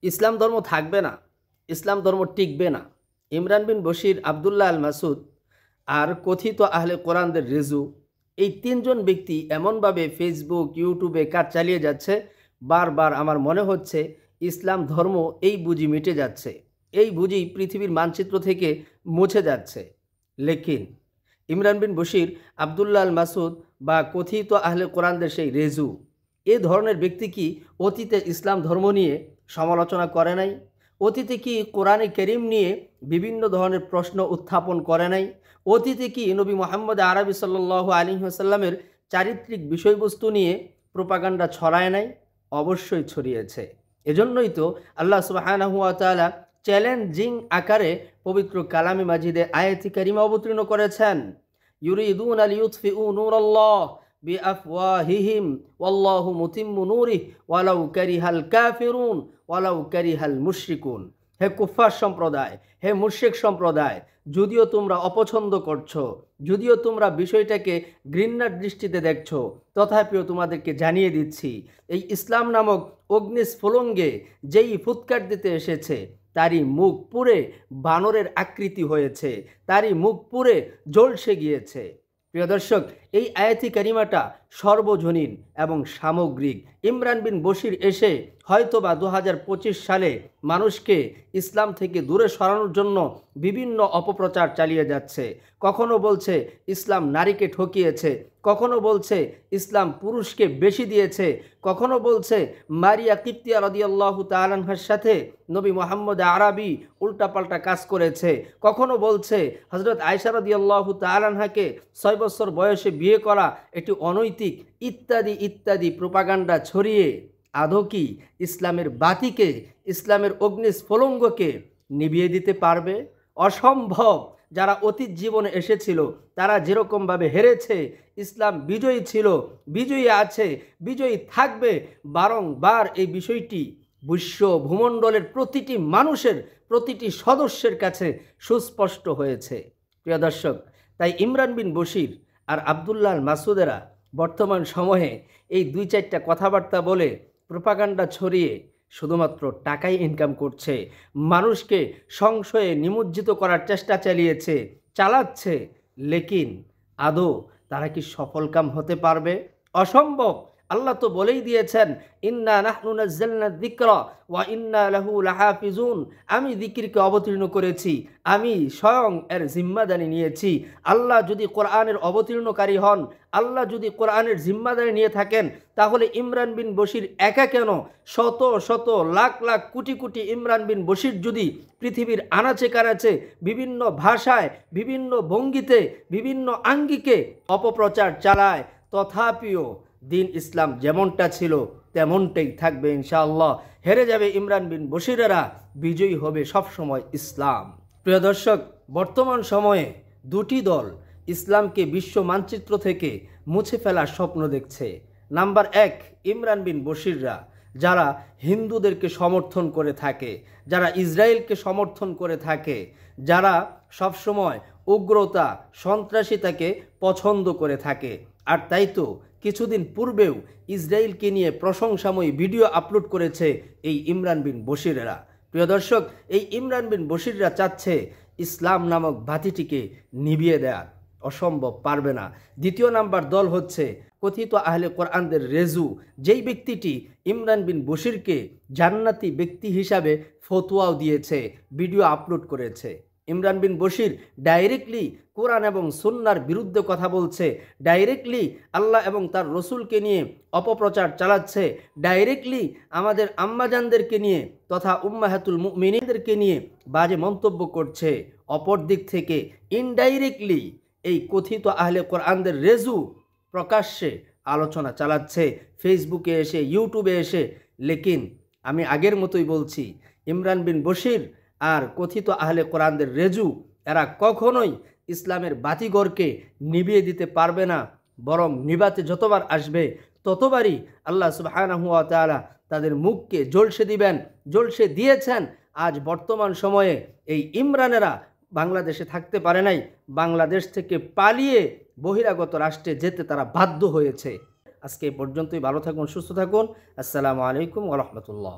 ইসলাম ধর্ম থাকবে না, ইসলাম ধর্ম টিকবে না। ইমরান বিন বশির, আবদুল্লাহ আল মাসুদ আর কথিত আহলে কোরআনদের রেজু, এই তিনজন ব্যক্তি এমনভাবে ফেসবুক ইউটিউবে কাজ চালিয়ে যাচ্ছে, বারবার আমার মনে হচ্ছে ইসলাম ধর্ম এই বুঝি মিটে যাচ্ছে, এই বুঝি পৃথিবীর মানচিত্র থেকে মুছে যাচ্ছে। লেকিন ইমরান বিন বশির, আবদুল্লাহ আল মাসুদ বা কথিত আহলে কোরআনদের সেই রেজু, এ ধরনের ব্যক্তি কি অতীতে ইসলাম ধর্ম নিয়ে সমালোচনা করে নাই? অতীতে কি কোরআনে কেরিম নিয়ে বিভিন্ন ধরনের প্রশ্ন উত্থাপন করে নাই? অতীতে কি নবী মোহাম্মদ আরবি সাল্লাল্লাহু আলাইহি ওয়াসাল্লামের চারিত্রিক বিষয়বস্তু নিয়ে প্রোপাগান্ডা ছড়ায় নাই? অবশ্যই ছড়িয়েছে। এজন্যই তো আল্লাহ সুবহানাহু ওয়া তাআলা চ্যালেঞ্জিং আকারে পবিত্র কালামে মাজিদে আয়াতি কারিমা অবতীর্ণ করেছেন। ইউরিদুনা লিইউতফিউ নূরাল্লাহ বিআফওয়াহিহিম ওয়াল্লাহু মুতিম্মু নূরিহি ওয়ালাউ কারিহাল কাফিরুন ওয়ালাউ কারিহাল মুশরিকুন। হে কুফফার সম্প্রদায়, হে মুশরিক সম্প্রদায়, যদিও তোমরা অপছন্দ করছো, যদিও তোমরা বিষয়টাকে ঘৃণার দৃষ্টিতে দেখছো, তথাপিও তোমাদেরকে জানিয়ে দিচ্ছি, এই ইসলাম নামক অগ্নিস্ফুলঙ্গে যেই ফুৎকার দিতে এসেছে, তারই মুখ পুড়ে বানরের আকৃতি হয়েছে, তারই মুখ পুড়ে জ্বলসে গিয়েছে। প্রিয় দর্শক, এই আয়াতি কারিমাটা সর্বজনীন এবং সামগ্রিক। ইমরান বিন বশির এসে হয়তোবা 2025 সালে মানুষকে ইসলাম থেকে দূরে সরানোর জন্য বিভিন্ন অপপ্রচার চালিয়ে যাচ্ছে। কখনো বলছে ইসলাম নারীকে ঠকিয়েছে, কখনো বলছে ইসলাম পুরুষকে বেশি দিয়েছে, কখনো বলছে মারিয়া কিপ্তিয়া রাদিয়াল্লাহু তাআলা আনহার সাথে নবী মুহাম্মদ আরবি উল্টাপাল্টা কাজ করেছে, কখনো বলছে হযরত আয়েশা রাদিয়াল্লাহু তাআলা আনহাকে 6 বছর বয়সে বিয়ে করা এটি অনৈতিক, ইত্যাদি ইত্যাদি প্রোপাগান্ডা ছড়িয়ে আদৌ কি ইসলামের বাতিকে, ইসলামের অগ্নিস্ফুলঙ্গকে নিভিয়ে দিতে পারবে? অসম্ভব। যারা অতীত জীবনে এসেছিল তারা যেরকমভাবে হেরেছে, ইসলাম বিজয়ী ছিল, বিজয়ী আছে, বিজয়ী থাকবে। বারংবার এই বিষয়টি বিশ্ব ভূমণ্ডলের প্রতিটি মানুষের, প্রতিটি সদস্যের কাছে সুস্পষ্ট হয়েছে। প্রিয় দর্শক, তাই ইমরান বিন বশির আর আবদুল্লাহ আল মাসুদেরা বর্তমান সময়ে এই 2-4টা কথাবার্তা বলে প্রোপাগান্ডা ছড়িয়ে শুধুমাত্র টাকাই ইনকাম করছে, মানুষকে সংশয়ে নিমজ্জিত করার চেষ্টা চালাচ্ছে। লেকিন আদৌ তারা কি সফলকাম হতে পারবে? অসম্ভব। আল্লাহ তো বলেই দিয়েছেন, ইন্না নাহনু নাযালনা যিকরা ওয়া ইন্না লাহু লাহাফিজুন। আমি যিকিরকে অবতীর্ণ করেছি, আমি স্বয়ং এর জিম্মাদারি নিয়েছি। আল্লাহ যদি কোরআনের অবতীর্ণকারী হন, আল্লাহ যদি কোরআনের জিম্মাদারি নিয়ে থাকেন, তাহলে ইমরান বিন বশির একা কেন? শত শত লাখ লাখ কোটি কোটি ইমরান বিন বশির যদি পৃথিবীর আনাচে কানাচে বিভিন্ন ভাষায়, বিভিন্ন ভঙ্গিতে, বিভিন্ন আঙ্গিকে অপপ্রচার চালায়, তথাপিও দিন ইসলাম যেমনটা ছিল তেমনটাই থাকবে ইনশাআল্লাহ। হেরে যাবে ইমরান বিন বশিরেরা, বিজয়ী হবে সবসময় ইসলাম। প্রিয় দর্শক, বর্তমান সময়ে দুটি দল ইসলামকে বিশ্ব মানচিত্র থেকে মুছে ফেলার স্বপ্ন দেখছে। নাম্বার 1, ইমরান বিন বশিররা, যারা হিন্দুদেরকে সমর্থন করে থাকে, যারা ইসরায়েলকে সমর্থন করে থাকে, যারা সবসময় উগ্রতা, সন্ত্রাসিতাকে পছন্দ করে থাকে। আর তাই তো কিছুদিন পূর্বেও ইসরায়েলকে নিয়ে প্রশংসাময়ী ভিডিও আপলোড করেছে এই ইমরান বিন বশিরেরা। প্রিয় দর্শক, এই ইমরান বিন বশিররা চাচ্ছে ইসলাম নামক বাতিটিকে নিভিয়ে দেয়া। অসম্ভব, পারবে না। দ্বিতীয় নাম্বার দল হচ্ছে কথিত আহলে কোরআনদের রেজু, যেই ব্যক্তিটি ইমরান বিন বশিরকে জান্নাতি ব্যক্তি হিসাবে ফতোয়াও দিয়েছে, ভিডিও আপলোড করেছে। ইমরান বিন বশির ডাইরেক্টলি কোরআন এবং সুন্নার বিরুদ্ধে কথা বলছে, ডাইরেক্টলি আল্লাহ এবং তার রসুলকে নিয়ে অপপ্রচার চালাচ্ছে, ডাইরেক্টলি আমাদের আম্মাজানদেরকে নিয়ে তথা উম্মাহাতুল মুমিনিনদেরকে নিয়ে বাজে মন্তব্য করছে। অপর দিক থেকে ইনডাইরেক্টলি এই কথিত আহলে কোরআনদের রেজু প্রকাশ্যে আলোচনা চালাচ্ছে ফেসবুকে এসে, ইউটিউবে এসে। লেকিন আমি আগের মতোই বলছি, ইমরান বিন বশির আর কথিত আহলে কোরআনদের রেজু, এরা কখনোই ইসলামের বাতিঘরকে নিভিয়ে দিতে পারবে না। বরং নিভাতে যতবার আসবে ততবারই আল্লাহ সুবহানাহু ওয়া তাআলা তাদের মুখকে ঝলসে দিবেন, ঝলসে দিয়েছেন। আজ বর্তমান সময়ে এই ইমরানেরা বাংলাদেশে থাকতে পারে নাই, বাংলাদেশ থেকে পালিয়ে বহিরাগত রাষ্ট্রে যেতে তারা বাধ্য হয়েছে। আজকে এই পর্যন্তই। ভালো থাকুন, সুস্থ থাকুন। আসসালামু আলাইকুম ওয়া রাহমাতুল্লাহ।